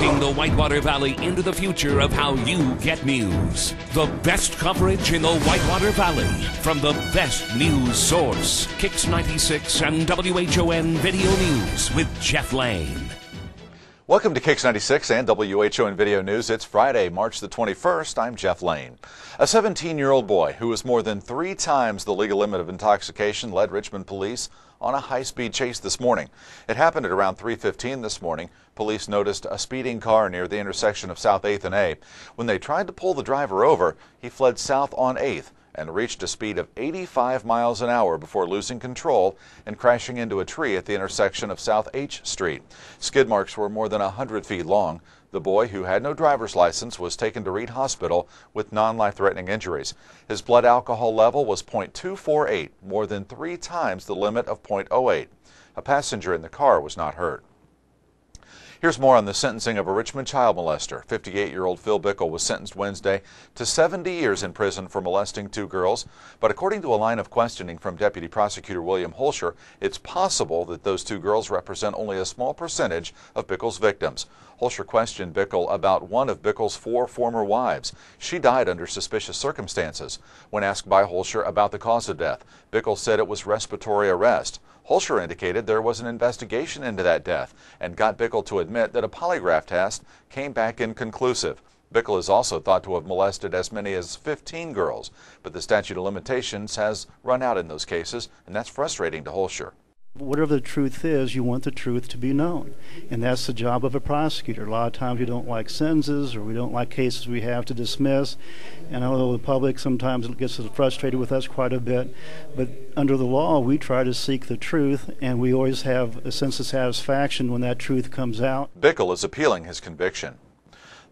Leading the Whitewater Valley into the future of how you get news. The best coverage in the Whitewater Valley from the best news source. Kicks 96 and WHON Video News with Jeff Lane. Welcome to Kicks 96 and WHON Video News. It's Friday, March the 21st. I'm Jeff Lane. A 17-year-old boy who was more than 3 times the legal limit of intoxication led Richmond police on a high-speed chase this morning. It happened at around 3:15 this morning. Police noticed a speeding car near the intersection of South 8th and A. When they tried to pull the driver over, he fled south on 8th and reached a speed of 85 miles an hour before losing control and crashing into a tree at the intersection of South H Street. Skid marks were more than 100 feet long. The boy, who had no driver's license, was taken to Reed Hospital with non-life-threatening injuries. His blood alcohol level was .248, more than 3 times the limit of .08. A passenger in the car was not hurt. Here's more on the sentencing of a Richmond child molester. 58-year-old Phil Bickle was sentenced Wednesday to 70 years in prison for molesting 2 girls. But according to a line of questioning from Deputy Prosecutor William Holscher, it's possible that those 2 girls represent only a small percentage of Bickle's victims. Holscher questioned Bickle about one of Bickle's 4 former wives. She died under suspicious circumstances. When asked by Holscher about the cause of death, Bickle said it was respiratory arrest. Holscher indicated there was an investigation into that death and got Bickle to admit that a polygraph test came back inconclusive. Bickle is also thought to have molested as many as 15 girls, but the statute of limitations has run out in those cases, and that's frustrating to Holscher. Whatever the truth is, you want the truth to be known, and that's the job of a prosecutor. A lot of times we don't like sentences, or we don't like cases we have to dismiss, and I know the public sometimes gets frustrated with us quite a bit, but under the law we try to seek the truth, and we always have a sense of satisfaction when that truth comes out. Bickle is appealing his conviction.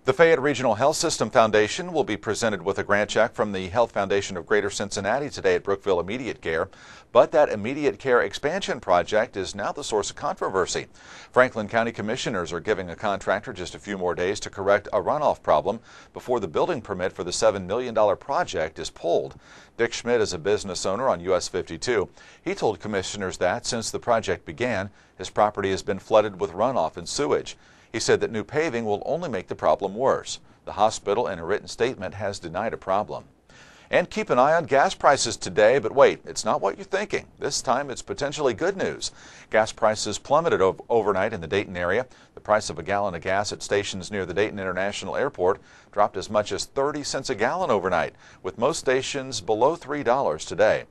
The Fayette Regional Health System Foundation will be presented with a grant check from the Health Foundation of Greater Cincinnati today at Brookville Immediate Care. But that immediate care expansion project is now the source of controversy. Franklin County Commissioners are giving a contractor just a few more days to correct a runoff problem before the building permit for the $7 million project is pulled. Dick Schmidt is a business owner on US 52. He told commissioners that since the project began, his property has been flooded with runoff and sewage. He said that new paving will only make the problem worse. The hospital, in a written statement, has denied a problem. And keep an eye on gas prices today, but wait, it's not what you're thinking. This time it's potentially good news. Gas prices plummeted overnight in the Dayton area. The price of a gallon of gas at stations near the Dayton International Airport dropped as much as 30 cents a gallon overnight, with most stations below $3 today.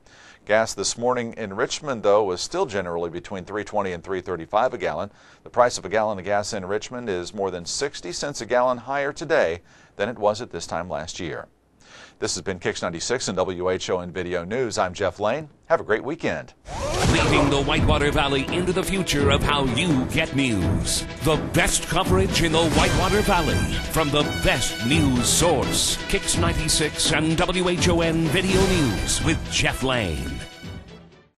Gas this morning in Richmond, though, was still generally between $3.20 and $3.35 a gallon. The price of a gallon of gas in Richmond is more than 60 cents a gallon higher today than it was at this time last year. This has been Kicks 96 and WHON Video News. I'm Jeff Lane. Have a great weekend. Leading the Whitewater Valley into the future of how you get news. The best coverage in the Whitewater Valley from the best news source. Kicks 96 and WHON Video News with Jeff Lane.